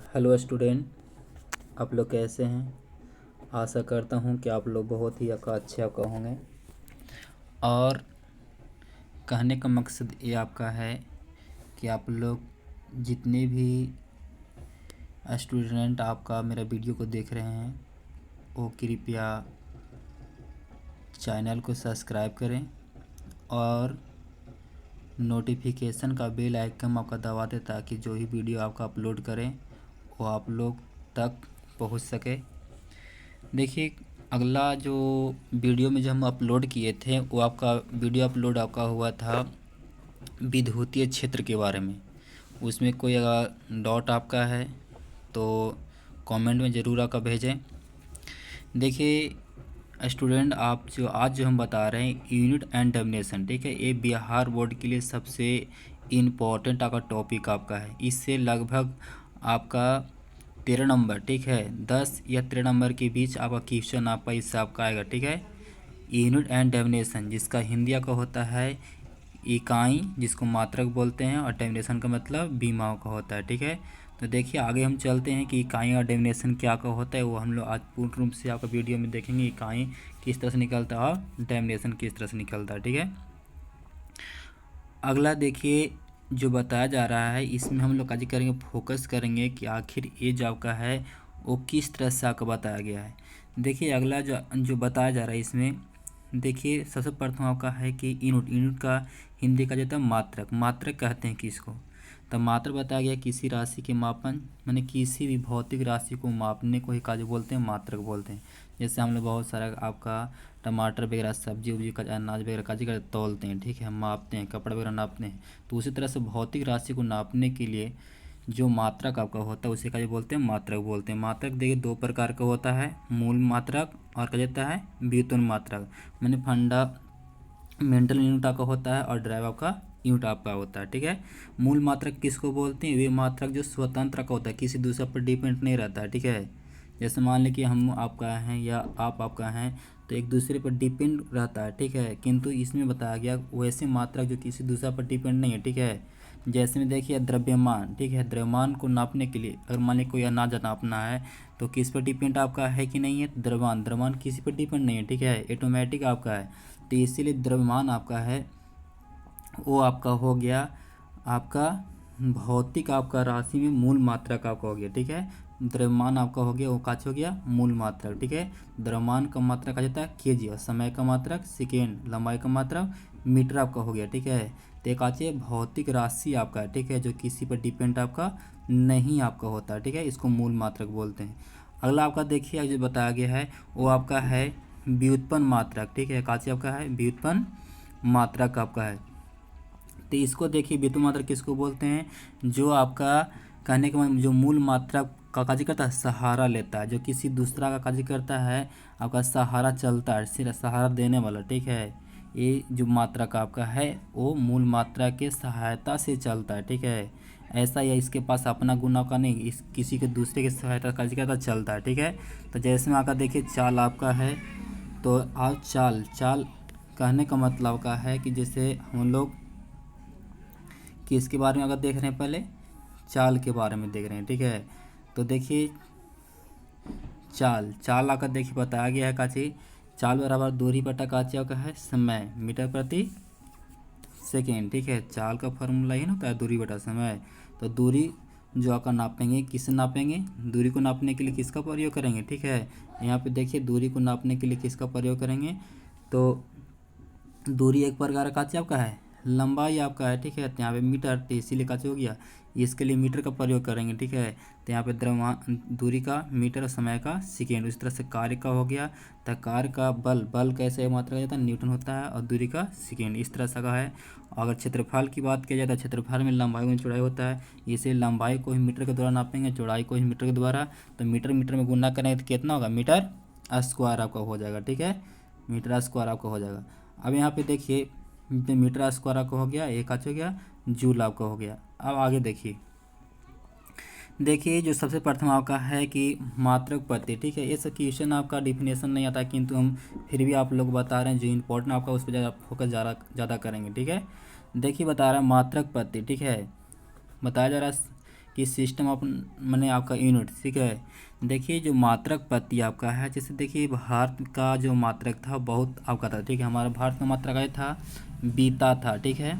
Hello student, आप लोग कैसे हैं। आशा करता हूं कि आप लोग बहुत ही अच्छे आपका होंगे। और कहने का मकसद ये आपका है कि आप लोग जितने भी स्टूडेंट आपका मेरा वीडियो को देख रहे हैं वो कृपया चैनल को सब्सक्राइब करें और नोटिफिकेशन का बेल आइकन आपका दबा दें ताकि जो ही वीडियो आपका अपलोड करें वो आप लोग तक पहुंच सके। देखिए, अगला जो वीडियो में जो हम अपलोड किए थे वो आपका वीडियो अपलोड आपका हुआ था विद्युतीय क्षेत्र के बारे में। उसमें कोई अगर डाउट आपका है तो कमेंट में ज़रूर आपका भेजें। देखिए स्टूडेंट, आप जो हम बता रहे हैं यूनिट एंड डोमिनेशन, ठीक है, ये बिहार बोर्ड के लिए सबसे इम्पोर्टेंट आपका टॉपिक आपका है। इससे लगभग आपका 13 नंबर, ठीक है, 10 या 13 नंबर के बीच आपका क्वेश्चन आपका इससे आपका आएगा, ठीक है। यूनिट एंड डेफिनेशन जिसका हिंदी का होता है इकाई, जिसको मात्रक बोलते हैं, और डेफिनेशन का मतलब बीमाओं का होता है, ठीक है। तो देखिए आगे हम चलते हैं कि इकाई और डेफिनेशन क्या का होता है, वो हम लोग आज पूर्ण रूप से आपका वीडियो में देखेंगे। इकाई किस तरह से निकलता है और डेफिनेशन किस तरह से निकलता है, ठीक है। अगला देखिए जो बताया जा रहा है इसमें हम लोग आज करेंगे, फोकस करेंगे कि आखिर ये जो आपका है वो किस तरह से आपका बताया गया है। देखिए अगला जो बताया जा रहा है इसमें, देखिए सबसे प्रथम आपका है कि यूनिट का हिंदी का जो है मात्रक। मात्रक कहते हैं किसको, तो मात्रक बताया गया किसी राशि के मापन, माने किसी भी भौतिक राशि को मापने को ही का जो बोलते हैं मात्रक बोलते हैं। जैसे हम लोग बहुत सारा आपका टमाटर वगैरह सब्जी उब्जी का अनाज वगैरह का जिक्र तौलते हैं, ठीक है, हम मापते हैं, कपड़ा वगैरह नापते हैं। तो उसी तरह से भौतिक राशि को नापने के लिए जो मात्रक आपका होता है उसे का जो बोलते हैं मात्रक बोलते हैं। मात्रक देखिए दो प्रकार का होता है, मूल मात्रक और क्या जाता है व्युत्पन्न मात्रक। मैंने फंडामेंटल यूनिट आपका होता है और ड्राइव आपका यूनिट आपका होता है, ठीक है। मूल मात्रक किसको बोलते हैं, वे मात्रक जो स्वतंत्र का होता है, किसी दूसरे पर डिपेंड नहीं रहता है, ठीक है। जैसे मान लें कि हम आपका हैं या आप आपका हैं तो एक दूसरे पर डिपेंड रहता है, ठीक है, किंतु इसमें बताया गया वैसे मात्रक जो किसी दूसरा पर डिपेंड नहीं है, ठीक है। जैसे में देखिए द्रव्यमान, ठीक है, द्रव्यमान को नापने के लिए अगर मान लें कोई अनाज नापना है तो किस पर डिपेंड आपका है कि नहीं है, द्रव्यमान। द्रव्यमान किसी पर डिपेंड नहीं है, ठीक है, ऑटोमेटिक आपका है। तो इसीलिए द्रव्यमान आपका है वो आपका हो गया आपका भौतिक आपका राशि में मूल मात्रक आपका हो गया, ठीक है। द्रव्यमान आपका हो गया वो काच हो गया मूल मात्रक, ठीक है। द्रव्यमान का मात्रक आ जाता है केजी और समय का मात्रक सेकेंड, लंबाई का मात्रक मीटर आपका हो गया, ठीक है। तो एक आचे भौतिक राशि आपका है, ठीक है, जो किसी पर डिपेंड आपका नहीं आपका होता है, ठीक है, इसको मूल मात्रक बोलते हैं। अगला आपका देखिए जो बताया गया है वो आपका है व्युत्पन्न मात्रक, ठीक है, काचे आपका है व्युत्पन्न मात्रक आपका है। तो इसको देखिए व्युत्पन्न मात्रक किसको बोलते हैं, जो आपका कहने का मतलब जो मूल मात्रक का कार्य करता है सहारा लेता है, जो किसी दूसरा का कार्य करता है आपका सहारा चलता है, सिर्फ सहारा देने वाला, ठीक है। ये जो मात्रक आपका है वो मूल मात्रा के सहायता से चलता है, ठीक है। ऐसा या इसके पास अपना गुना का नहीं, इस किसी के दूसरे की सहायता कार्य करता चलता है, ठीक है। तो जैसे में आपका देखिए चाल आपका है, तो आप चाल चाल कहने का मतलब का है कि जैसे हम लोग किसके बारे में अगर देख रहे हैं, पहले चाल के बारे में देख रहे हैं, ठीक है। तो देखिए चाल चाल आकर देखिए बताया गया है काची चाल बराबर दूरी बटा काची का है समय मीटर प्रति सेकेंड, ठीक है। चाल का फॉर्मूला ही ना होता है दूरी बटा समय। तो दूरी जो आपका नापेंगे किससे नापेंगे, दूरी को नापने के लिए किसका प्रयोग करेंगे, ठीक है। यहाँ पे देखिए दूरी को नापने के लिए किसका प्रयोग करेंगे, तो दूरी एक प्रकार का आपका है, लंबाई आपका है, ठीक है। तो यहाँ पे मीटर, तो इसीलिए का हो गया, इसके लिए मीटर का प्रयोग करेंगे, ठीक है। तो यहाँ पे द्रव्यमान दूरी का मीटर और समय का सेकेंड, उस तरह से कार्य का हो गया। तो कार्य का बल, बल कैसे मात्रा जाता है न्यूटन होता है, और दूरी का सेकेंड, इस तरह से का है। अगर क्षेत्रफल की बात की जाए तो क्षेत्रफल में लंबाई में चौड़ाई होता है, इसे लंबाई को ही मीटर के द्वारा नापेंगे, चौड़ाई को ही मीटर के द्वारा। तो मीटर मीटर में गुना करेंगे तो कितना होगा, मीटर स्क्वायर आपका हो जाएगा, ठीक है, मीटर स्क्वायर आपका हो जाएगा। अब यहाँ पे देखिए मीटर स्क्वायर आपका हो गया, एक आज हो गया जूल आपका हो गया। अब आगे देखिए जो सबसे प्रथम आपका है कि मात्रक प्रति, ठीक है। ये सब क्वेश्चन आपका डिफिनेशन नहीं आता किंतु हम फिर भी आप लोग बता रहे हैं, जो इम्पोर्टेंट आपका उस पर ज़्यादा फोकस ज़्यादा करेंगे, ठीक है। देखिए बता रहा है मात्रक प्रति, ठीक है, बताया जा रहा है कि सिस्टम ऑफ मैंने आपका यूनिट, ठीक है। देखिए जो मात्रक पत्ती आपका है, जैसे देखिए भारत का जो मात्रक था बहुत आपका था, ठीक है। हमारा भारत का मात्रक आया था, बीता था, ठीक है,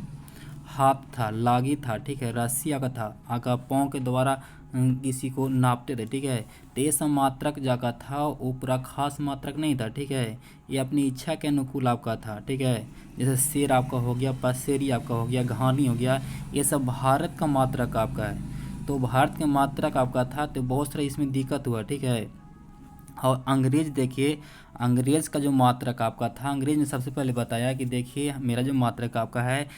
हाथ था, लागी था, ठीक है, रस्सी आका था, आका पाँव के द्वारा किसी को नापते थे, ठीक है। तो ये सब मात्रक जाका था, वो पूरा खास मात्रक नहीं था, ठीक है। ये अपनी इच्छा के अनुकूल आपका था, ठीक है। जैसे शेर आपका हो गया, पसेरी आपका हो गया, घानी हो गया, ये सब भारत का मात्रक आपका है। तो भारत का मात्रक आपका था, तो बहुत सारा इसमें दिक्कत हुआ, ठीक है। और अंग्रेज देखिए, अंग्रेज़ का जो मात्रक आपका था, अंग्रेज ने सबसे पहले बताया कि देखिए मेरा जो मात्रक आपका है,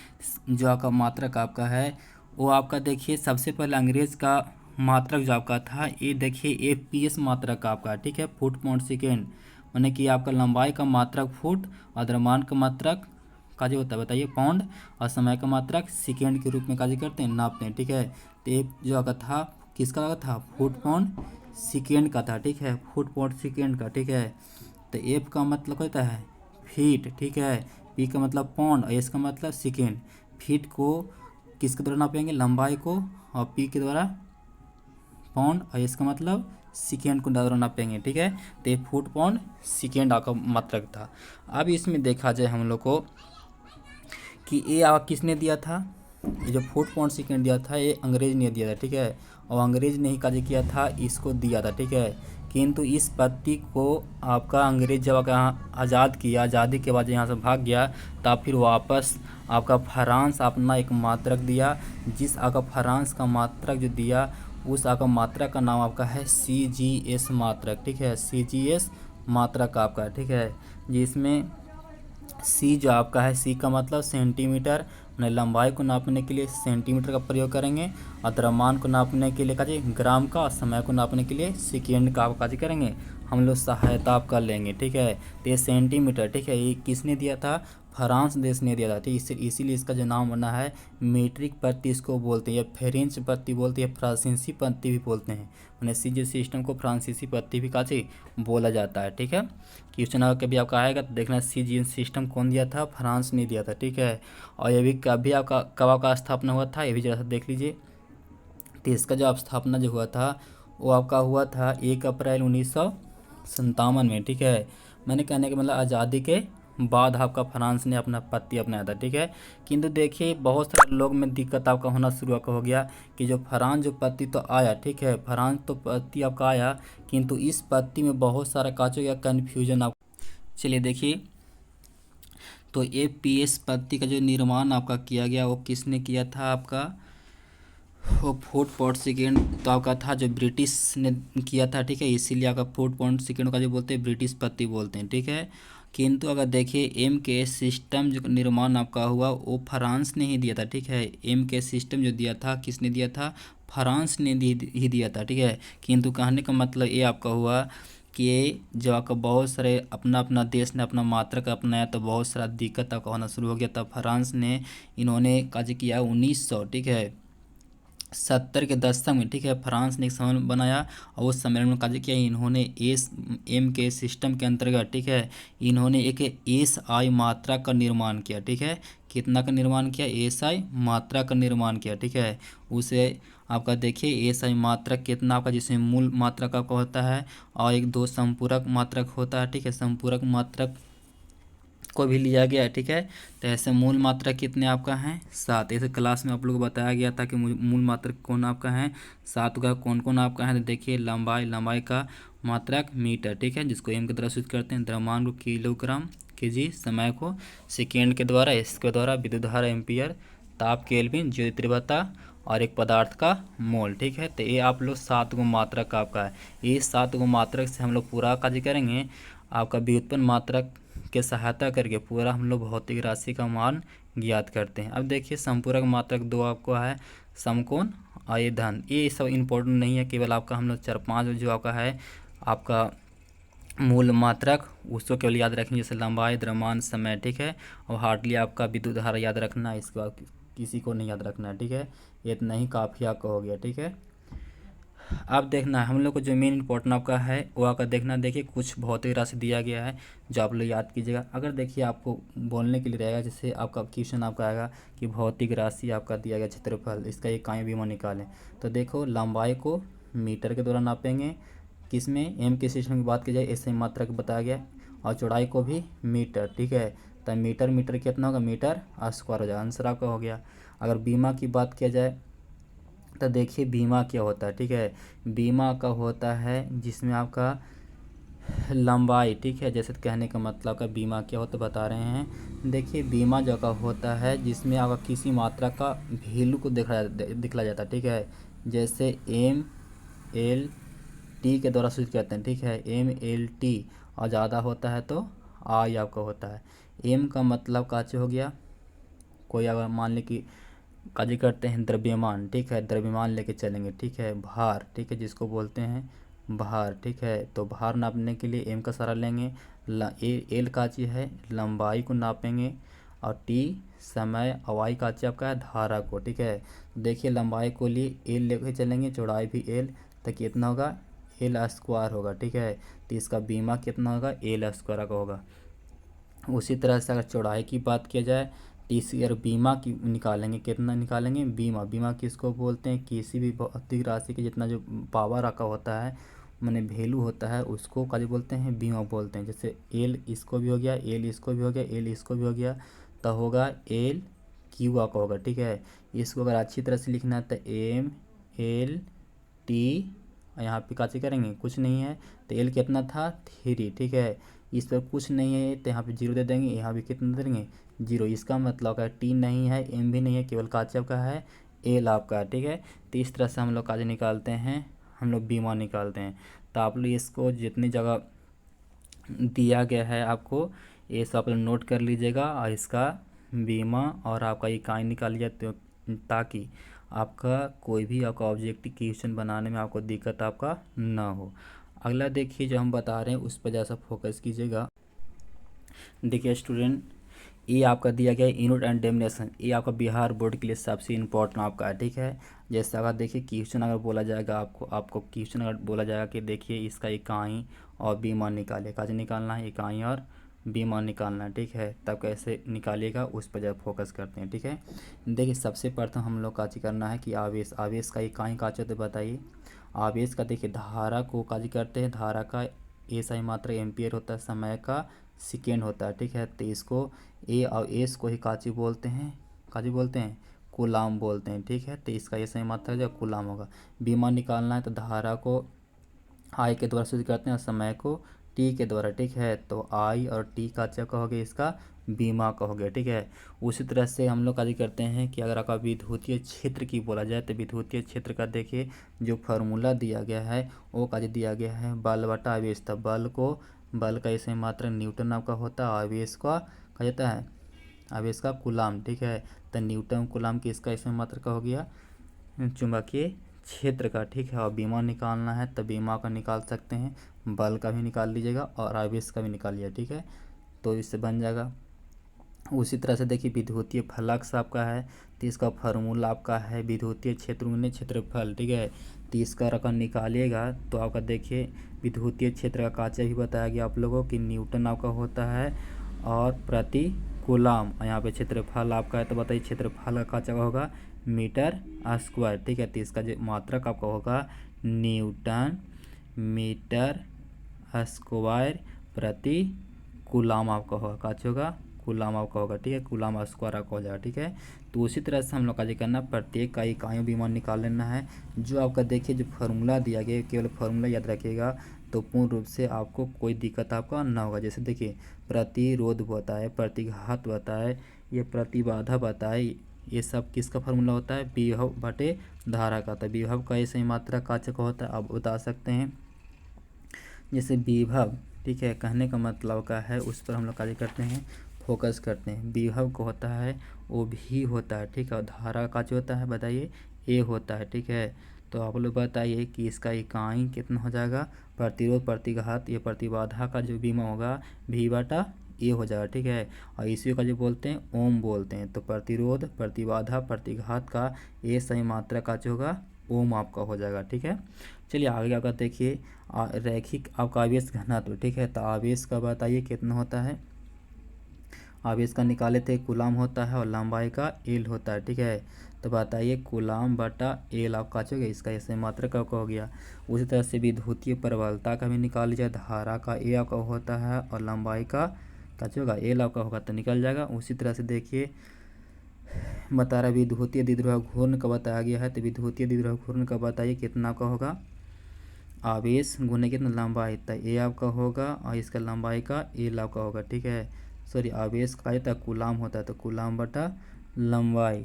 जो आपका मात्रक आपका है वो आपका देखिए सबसे पहले अंग्रेज़ का मात्रक जो आपका था, ये देखिए FPS मात्रक आपका, ठीक है, फुट पाउंड सेकेंड, माने कि आपका लंबाई का मात्रक फुट और द्रव्यमान का मात्रक का जो होता है बताइए पाउंड, और समय का मात्रक सेकेंड के रूप में कार्य करते हैं, नापते हैं, ठीक है। तो ये जो आपका था किसका था, फुट पाउंड सेकेंड का था, ठीक है, फुट पाउंड सेकेंड का, ठीक है। तो एफ का मतलब होता है फीट, ठीक है, पी का मतलब पाउंड और एस का मतलब सेकेंड। फीट को किसके द्वारा नापेंगे, लंबाई को, और पी के द्वारा पाउंड और एस का मतलब सेकेंड को द्वारा नापेंगे, ठीक है। तो ये फुट पाउंड सेकेंड आपका मात्रक था। अब इसमें देखा जाए हम लोग को कि ये आप किसने दिया था, ये जो फुट पाउंड सेकेंड दिया था ये अंग्रेज ने दिया था, ठीक है। और अंग्रेज ने ही कार्य किया था, इसको दिया था, ठीक है। किंतु इस पत्ती को आपका अंग्रेज जब आज़ाद किया, आज़ादी के बाद यहाँ से भाग गया, तब फिर वापस आपका फ्रांस अपना एक मात्रक दिया, जिस आपका फ्रांस का मात्रक जो दिया, उस आपका मात्रक का नाम आपका है CGS मात्रक, ठीक है, CGS मात्रक आपका, ठीक है। जिसमें सी जो आपका है, सी का मतलब सेंटीमीटर, लंबाई को नापने के लिए सेंटीमीटर का प्रयोग करेंगे, और द्रव्यमान को नापने के लिए काजी ग्राम का, और समय को नापने के लिए सेकेंड का काजी करेंगे हम लोग, सहायता आप कर लेंगे, ठीक है। तो ये सेंटीमीटर, ठीक है, ये किसने दिया था, फ्रांस देश ने दिया था, ठीक। इसीलिए इसका जो नाम बना है मीट्रिक पत्ती इसको बोलते हैं, या फ्रेंच पत्ती बोलते हैं, फ्रांसीसी पत्ती भी बोलते हैं, मैंने सी सिस्टम को फ्रांसीसी पत्ती भी काजी बोला जाता है, ठीक है। क्वेश्चन कभी आपका आएगा तो देखना CGS सिस्टम कौन दिया था, फ्रांस ने दिया था, ठीक है। और ये भी कभी आपका कब आपका स्थापना हुआ था, ये भी जरा सा देख लीजिए। तो इसका जो स्थापना जो हुआ था वो आपका हुआ था 1 अप्रैल 1957 में, ठीक है। मैंने कहने का मतलब आज़ादी के बाद आपका फ्रांस ने अपना पत्ती अपनाया था, ठीक है। किंतु देखिए बहुत सारे लोग में दिक्कत आपका होना शुरू हो गया कि जो फ्रांस जो पत्ती तो आया, ठीक है, फ्रांस तो पत्ती आपका आया, किंतु इस पत्ती में बहुत सारा काचो या कन्फ्यूजन आप, चलिए देखिए। तो FPS पत्ती का जो निर्माण आपका किया गया वो किसने किया था, आपका वो फुट पाउंड सेकेंड तो आपका था जो ब्रिटिश ने किया था, ठीक है। इसीलिए आपका फुट पाउंड सेकेंड का जो बोलते हैं ब्रिटिश पत्ती बोलते हैं, ठीक है। किंतु अगर देखिए MKS सिस्टम जो निर्माण आपका हुआ वो फ्रांस ने ही दिया था, ठीक है। MKS सिस्टम जो दिया था किसने दिया था, फ्रांस ने ही दिया था, ठीक है। किंतु कहने का मतलब ये आपका हुआ कि ये जो आपका बहुत सारे अपना अपना देश ने अपना मात्रक अपनाया, तो बहुत सारा दिक्कत आपका होना शुरू हो गया। तब फ्रांस ने इन्होंने काज किया 1900, ठीक है, 70 के दशक में, ठीक है, फ्रांस ने एक सम्मेलन बनाया, और उस सम्मेलन में कार्य किया इन्होंने MK सिस्टम के अंतर्गत, ठीक है, इन्होंने एक SI मात्रा का निर्माण किया, ठीक है। कितना का निर्माण किया, SI मात्रा का निर्माण किया, ठीक है। उसे आपका देखिए SI मात्रक कितना आपका, जिसमें मूल मात्रक आपका होता है और एक दो संपूरक मात्रक होता है, ठीक है। संपूरक मात्रक को भी लिया गया है, ठीक है। तो ऐसे मूल मात्रक कितने आपका हैं, 7। ऐसे क्लास में आप लोग को बताया गया था कि मूल मात्रक कौन आपका है, 7 का कौन कौन आपका है। तो देखिए लंबाई का मात्रक मीटर, ठीक है, जिसको M के द्वारा सूचित करते हैं, द्रव्यमान को किलोग्राम kg, समय को सेकेंड के द्वारा, इसके द्वारा विद्युत धारा एम्पियर, ताप केल्विन, ज्योति तीव्रता, और एक पदार्थ का मोल, ठीक है। तो ये आप लोग 7 गो मात्रक आपका है। ये 7 गो मात्रक से हम लोग पूरा कार्य करेंगे, आपका व्युत्पन्न मात्रक के सहायता करके पूरा हम लोग भौतिक राशि का मान ज्ञात करते हैं। अब देखिए संपूरक मात्रक 2 आपको है, समकोण और ये धन, ये सब इम्पोर्टेंट नहीं है, केवल आपका हम लोग 4-5 जो आपका है आपका मूल मात्रक उसको केवल याद रखेंगे, जैसे लंबाई, द्रव्यमान, समय, ठीक है। और हार्डली आपका विद्युत धारा याद रखना है, इसके बाद किसी को नहीं याद रखना है, ठीक है। ये इतना ही काफ़ी आपका हो गया, ठीक है। अब देखना हम लोग को जो मेन इंपॉर्टेंट आपका है वो आपका देखना। देखिए कुछ भौतिक राशि दिया गया है जो आप लोग याद कीजिएगा। अगर देखिए आपको बोलने के लिए रहेगा, जैसे आपका क्वेश्चन आपका आएगा कि भौतिक राशि आपका दिया गया क्षेत्रफल, इसका इकाई विमा निकालें। तो देखो लंबाई को मीटर के द्वारा नापेंगे, किस में एम के सिस्टम की बात की जाए ऐसे मात्रा को बताया गया, और चौड़ाई को भी मीटर, ठीक है। तो मीटर मीटर कितना होगा, मीटर स्क्वायर हो जाएगा, आंसर आपका हो गया। अगर बीमा की बात किया जाए तो देखिए बीमा क्या होता है, ठीक है। बीमा का होता है जिसमें आपका लंबाई, ठीक है, जैसे कहने का मतलब का बीमा क्या होता है बता रहे हैं। देखिए बीमा जो का होता है जिसमें आपका किसी मात्रा का वैल्यू को दिखला जाता है, ठीक है। जैसे एम एल टी के द्वारा सूचित करते हैं, ठीक है, एम एल टी, और ज़्यादा होता है तो आई आपका होता है। एम का मतलब काचे हो गया, कोई अगर मान ले कि काजी करते हैं द्रव्यमान, ठीक है, द्रव्यमान लेके चलेंगे, ठीक है। भार, ठीक है, जिसको बोलते हैं भार, ठीक है। तो भार नापने के लिए एम का सहारा लेंगे। एल का चीज है लंबाई को नापेंगे, और टी समय, और वाई का चीज आपका है धारा को, ठीक है। देखिए लंबाई को लिए एल लेके चलेंगे, चौड़ाई भी एल, तो कितना होगा, एल स्क्वायर होगा, ठीक है। तो इसका बीमा कितना होगा, एल स्क्वायर का होगा। उसी तरह से अगर चौड़ाई की बात किया जाए तो इसी अगर बीमा की निकालेंगे, कितना निकालेंगे, बीमा, बीमा किसको बोलते हैं, किसी भी भौतिक राशि के जितना जो पावर रखा होता है, माने वैल्यू होता है, उसको क्या बोलते हैं, बीमा बोलते हैं। जैसे एल इसको भी हो गया, एल इसको भी हो गया, एल इसको भी हो गया, तो होगा एल क्यू का होगा, ठीक है। इसको अगर अच्छी तरह से लिखना है तो एम एल टी, यहाँ पे काची करेंगे, कुछ नहीं है तो एल कितना था 3, ठीक है। इस पर कुछ नहीं है तो यहाँ पे 0 दे देंगे, यहाँ भी कितना दे देंगे 0। इसका मतलब है टी नहीं है, एम भी नहीं है, केवल काची आपका है एल आपका, ठीक है। तो इस तरह से हम लोग काची निकालते हैं, हम लोग बीमा निकालते हैं। तो आप लोग इसको जितनी जगह दिया गया है आपको ये सब आप लोग नोट कर लीजिएगा, और इसका बीमा और आपका इकाई निकाल लिया, तो ताकि आपका कोई भी आपका ऑब्जेक्टिव क्वेश्चन बनाने में आपको दिक्कत आपका ना हो। अगला देखिए जो हम बता रहे हैं उस पर जैसा फोकस कीजिएगा। देखिए स्टूडेंट, ये आपका दिया गया है यूनिट एंड डेमिनेशन, ये आपका बिहार बोर्ड के लिए सबसे इम्पोर्टेंट आपका है, ठीक है। जैसे अगर देखिए क्वेश्चन अगर बोला जाएगा आपको क्वेश्चन अगर बोला जाएगा कि देखिए इसका इकाई और बीमा निकालिए, कैसे निकालना है, इकाई और बीमा निकालना है, ठीक है। तब कैसे निकालिएगा उस पर जब फोकस करते हैं, ठीक है। देखिए सबसे प्रथम हम लोग काजी करना है कि आवेश, आवेश का इकाई काचे होते बताइए। आवेश का देखिए धारा को काजी करते हैं, धारा का ऐसा मात्रा एम्पियर होता है, समय का सेकेंड होता है, ठीक है। तो इसको ए और एस को ही काची बोलते हैं, काची बोलते हैं, कूलाम बोलते हैं, ठीक है। तो इसका ये सही मात्रा जो कूलाम होगा। बीमा निकालना है तो धारा को आई के द्वारा सूचित करते हैं और समय को टी के द्वारा, ठीक है। तो आई और टी का क्या कहोगे, इसका बीमा कहोगे, ठीक है। उसी तरह से हम लोग काजी करते हैं कि अगर आपका विद्युतीय क्षेत्र की बोला जाए तो विद्युतीय क्षेत्र का देखिए जो फार्मूला दिया गया है वो काजी दिया गया है बल बटा आवेश। तब बल को, बल का ऐसे मात्रा न्यूटन आपका होता है, आवेश का कहा जाता है, आवेश का कूलाम, ठीक है। तो न्यूटन कूलाम की इसका ऐसे मात्रा का हो गया चुंबकीय क्षेत्र का, ठीक है। और बीमा निकालना है तो बीमा का निकाल सकते हैं, बल का भी निकाल लीजिएगा और आवेश का भी निकाल लीजिए, ठीक है। तो इससे बन जाएगा। उसी तरह से देखिए विद्युतीय फ्लक्स आपका है तो इसका फार्मूला आपका है विद्युतीय क्षेत्र गुणित क्षेत्रफल, ठीक है। तो इसका रकम निकालिएगा तो आपका देखिए विद्युतीय क्षेत्र का काचा भी बताया गया आप लोगों की न्यूटन आपका होता है और प्रति कूलाम, यहाँ पे क्षेत्रफल आपका है तो बताइए क्षेत्रफल का काचा का होगा मीटर स्क्वायर, ठीक है। तो इसका जो मात्रक आपका होगा न्यूटन मीटर स्क्वायर प्रति कूलाम आपका होगा, काच होगा कूलाम आपका होगा, ठीक है। कूलाम स्क्वायर आपका हो जाएगा, ठीक है। तो उसी तरह से हम लोग का जो करना प्रत्येक का इकाइयों बीमा निकाल लेना है। जो आपका देखिए जो फार्मूला दिया गया केवल फार्मूला याद रखिएगा तो पूर्ण रूप से आपको कोई दिक्कत आपका ना होगा। जैसे देखिए प्रतिरोध बताए, प्रतिघात बताए, ये प्रतिबाधा बताए, ये सब किसका फार्मूला होता है, विभव बटे धारा का। तो विभव का ऐसे ही मात्रा का का होता है, आप बता सकते हैं। जैसे विभव, ठीक है, कहने का मतलब का है उस पर हम लोग कार्य करते हैं, फोकस करते हैं। विभव को होता है वो भी होता है, ठीक है। और धारा का जो होता है बताइए ए होता है, ठीक है। तो आप लोग बताइए कि इसका इकाई कितना हो जाएगा, प्रतिरोध प्रतिघात, ये प्रतिबाधा का जो बीमा होगा भी बटा ए हो जाएगा, ठीक है। और इसी का जो बोलते हैं ओम बोलते हैं। तो प्रतिरोध प्रतिबाधा प्रतिघात का ए सही मात्रा का जो होगा ओम आपका हो जाएगा। ठीक है, चलिए आगे आपका देखिए रैखिक आपका आवेश घनत्व। ठीक है, तो आवेश का बताइए कितना होता है। आवेश का निकाले थे कूलाम होता है और लंबाई का एल होता है। ठीक है, तो बताइए कूलाम बटा एल आपका हो गया, इसका ऐसे मात्रक आपका हो गया। उसी तरह से विद्युतीय प्रबलता का भी निकाल लीजिए, धारा का ए आपका होता है और लंबाई का क्या होगा एल आपका होगा, तो निकल जाएगा। उसी तरह से देखिए बता रहा विद्युतीय द्विध्रुव घूर्ण का बताया गया है, तो विद्युतीय द्विध्रुव घूर्ण का बताइए कितना का होगा। आवेश गुने कितना लंबाई, तो ए आपका होगा और इसका लंबाई का एल आपका होगा। ठीक है, सॉरी आवेश का जाता है कूलाम होता है, तो कूलाम बटा लंबाई,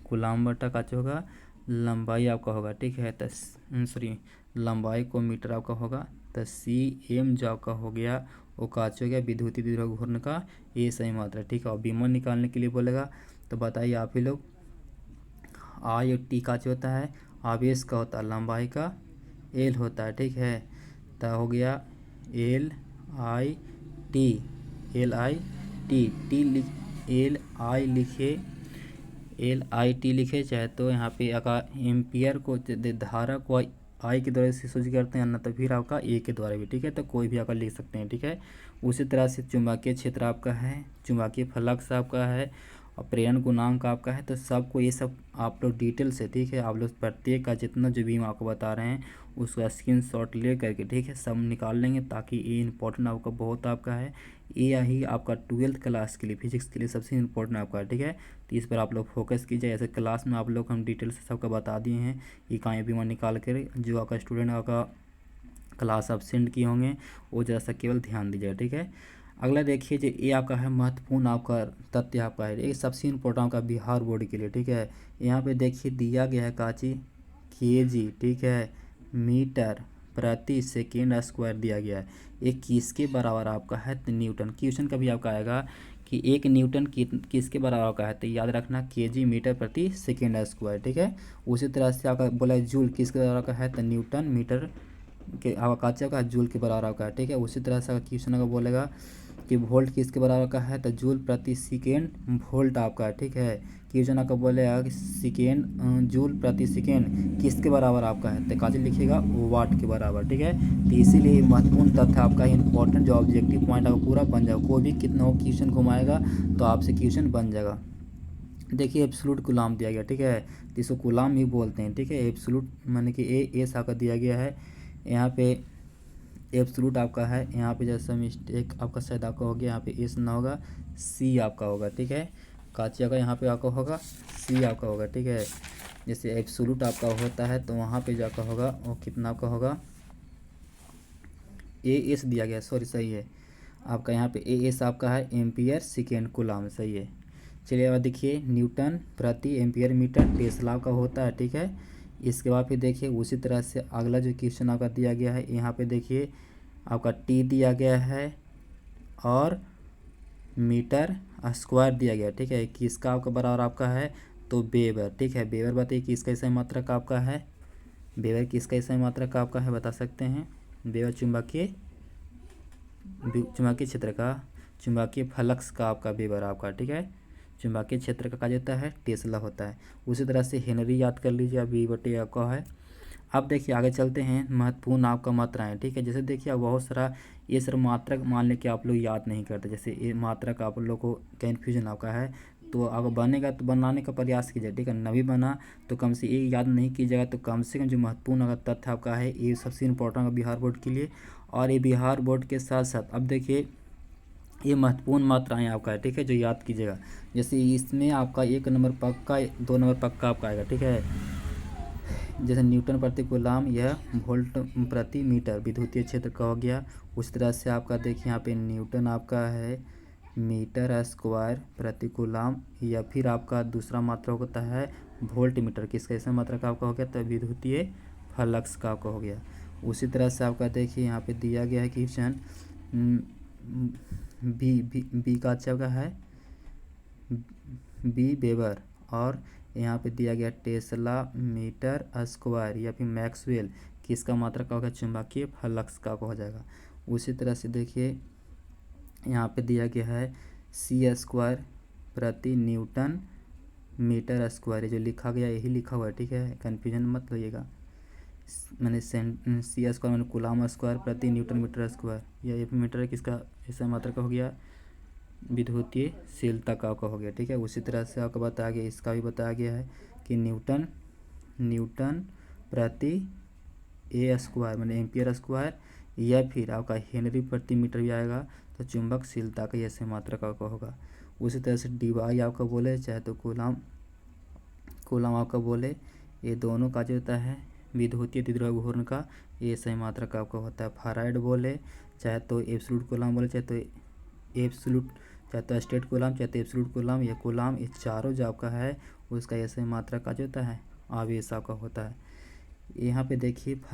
कूलाम बटा का होगा लंबाई आपका होगा। ठीक है, तो सॉरी लंबाई को मीटर आपका होगा, तो सी एम जो आपका हो गया वो काच हो गया विद्युतीय द्विध्रुव घूर्ण का ए सही मात्रा। ठीक है, और बीमन निकालने के लिए बोलेगा, तो बताइए आप ही लोग आई और टी का होता है, आवेश का होता है, लंबाई का एल होता है। ठीक है, तो हो गया L I T, L I T, T लिख एल आई लिखे, एल आई टी लिखे, चाहे तो यहाँ पे अगर एम्पियर को धारा को आई के द्वारा से सूचित करते हैं ना, तो फिर आपका ए के द्वारा भी। ठीक है, तो कोई भी आपका लिख सकते हैं। ठीक है, उसी तरह से चुंबकीय क्षेत्र आपका है, चुंबकीय फ्लक्स आपका है और प्रेरण गुणांक आपका है, तो सबको ये सब आप लोग डिटेल से, ठीक है, आप लोग प्रत्येक का जितना जो भी हम आपको बता रहे हैं उसका स्क्रीनशॉट ले करके, ठीक है, सब निकाल लेंगे, ताकि ये इंपॉर्टेंट आपका बहुत आपका है। ये ही आपका 12th क्लास के लिए फिजिक्स के लिए सबसे इम्पोर्टेंट आपका है। ठीक है, तो इस पर आप लोग फोकस कीजिए। ऐसे क्लास में आप लोग हम डिटेल से सबका बता दिए हैं, इकाई बीमा निकाल कर जो आपका स्टूडेंट आपका क्लास एब्सेंट किए होंगे वो जरा सा केवल ध्यान दीजिएगा। ठीक है, अगला देखिए जो ये आपका है महत्वपूर्ण आपका तथ्य आपका है, ये सबसे इम्पोर्टेंट आपका बिहार बोर्ड के लिए। ठीक है, यहाँ पे देखिए दिया गया है काची केजी, ठीक है, मीटर प्रति सेकेंड स्क्वायर दिया गया है। ये किसके बराबर आपका है, तो न्यूटन। क्वेश्चन का भी आपका आएगा कि एक न्यूटन किसके बराबर का है, तो याद रखना केजी मीटर प्रति सेकेंड स्क्वायर। ठीक है, उसी तरह से आपका बोला जूल किसके बराबर का है, तो न्यूटन मीटर के अवकाश का जूल के बराबर का है। ठीक है, उसी तरह से क्वेश्चन अगर बोलेगा कि वोल्ट किसके बराबर का है, तो जूल प्रति सेकेंड वोल्ट आपका है। ठीक है, क्वेश्चन आपका बोलेगा कि सेकेंड जूल प्रति सेकेंड किसके बराबर आपका है, तो काजी लिखिएगा वाट के बराबर। ठीक है, तो इसीलिए महत्वपूर्ण तथ्य आपका इंपॉर्टेंट जो ऑब्जेक्टिव पॉइंट आपका पूरा बन जाएगा, कोई भी कितना हो क्वेश्चन घुमाएगा तो आपसे क्वेश्चन बन जाएगा। देखिए एब्सोल्यूट कूलाम दिया गया। ठीक है, तो इसको कूलाम ही बोलते हैं। ठीक है, एब्सोल्यूट माने कि ए आपका दिया गया है, यहाँ पे एब्सोल्यूट आपका है, यहाँ पे जैसा मिस्टेक आपका शायद आपका हो गया, यहाँ पे एस ना होगा सी आपका होगा। ठीक है, काचिया का यहाँ पे आपका होगा सी आपका होगा। ठीक है, जैसे एब्सोल्यूट आपका होता है तो वहाँ पे जाकर होगा वो कितना आपका होगा ए एस दिया गया, सॉरी सही है आपका, यहाँ पे ए एस आपका है एम्पियर सेकेंड कूलाम, सही है। चलिए अब देखिए न्यूटन प्रति एम्पियर मीटर टेस्ला का होता है। ठीक है, इसके बाद फिर देखिए उसी तरह से अगला जो क्वेश्चन आपका दिया गया है, यहाँ पे देखिए आपका टी दिया गया है और मीटर स्क्वायर दिया गया। ठीक है, किसका आपका बराबर आपका है, तो वेबर। ठीक है, वेबर बताइए किसका सही मात्रक आपका है, वेबर किसका सही मात्रक आपका है बता सकते हैं। वेबर चुंबकीय क्षेत्र का, चुंबकीय फ्लक्स का आपका वेबर आपका। ठीक है, चुंबकीय क्षेत्र का होता है टेस्ला होता है। उसी तरह से हेनरी याद कर लीजिए, वी बटे आपका है। अब देखिए आगे चलते हैं, महत्वपूर्ण आपका मात्राएं। ठीक है, जैसे देखिए बहुत सारा ये सर मात्रक मान लें कि आप लोग याद नहीं करते, जैसे ये मात्रक आप लोग को कन्फ्यूजन आपका है, तो अगर बनेगा तो बनाने का प्रयास कीजिए। ठीक है, नहीं बना तो कम से ये याद नहीं कीजिएगा, तो कम से कम जो महत्वपूर्ण अगर तथ्य आपका है ये सबसे इम्पोर्टेंट बिहार बोर्ड के लिए। और ये बिहार बोर्ड के साथ साथ अब देखिए ये महत्वपूर्ण मात्राएं आपका है। ठीक है, जो याद कीजिएगा, जैसे इसमें आपका 1 नंबर पक्का 2 नंबर पक्का आपका आएगा। ठीक है, जैसे न्यूटन प्रति कूलाम, यह वोल्ट प्रति मीटर विद्युतीय क्षेत्र का हो गया। उस तरह से आपका देखिए यहाँ पे न्यूटन आपका है मीटर स्क्वायर प्रति कूलाम, या फिर आपका दूसरा मात्रा होता है वोल्ट मीटर, किसका ऐसा मात्रा का आपका हो गया, तो विद्युतीय फ्लक्स का आपका हो गया। उसी तरह से आपका देखिए यहाँ पे दिया गया है क्वेश्चन बी का अच्छा का है बी वेबर, और यहाँ पे दिया गया टेस्ला मीटर स्क्वायर या फिर मैक्सवेल, किसका मात्रा का होगा, चुंबकीय फ्लक्स का हो जाएगा। उसी तरह से देखिए यहाँ पे दिया गया है सी स्क्वायर प्रति न्यूटन मीटर स्क्वायर, ये जो लिखा गया यही लिखा हुआ है, ठीक है, कन्फ्यूजन मत होइएगा। मैंने सी स्क्वायर मैंने कूलाम स्क्वायर प्रति न्यूटन मीटर स्क्वायर, यह मीटर किसका ऐसा मात्रा का हो गया, विद्युतीयशीलता का आपका हो गया, ठीक है। उसी तरह से आपको बताया गया, इसका भी बताया गया है कि न्यूटन प्रति ए स्क्वायर मैंने एम्पियर स्क्वायर, या फिर आपका हेनरी प्रति मीटर भी आएगा, तो चुंबकशीलता का ऐसे मात्रा का होगा। उसी तरह से डीवाई आपका बोले चाहे तो कूलाम आपका बोले, ये दोनों का जो होता है विद्युतीय द्विध्रुव घूर्ण का ये सही मात्रा का आपका होता है। फैराड बोले चाहे तो एब्सोल्यूट कूलाम बोले चाहे तो स्टेट कूलाम चाहे तो एब्सोल्यूट कूलाम या कूलाम, ये चारों जो आपका है उसका ये सही मात्रा का जो होता है आवेश आपका होता है। यहाँ पे देखिए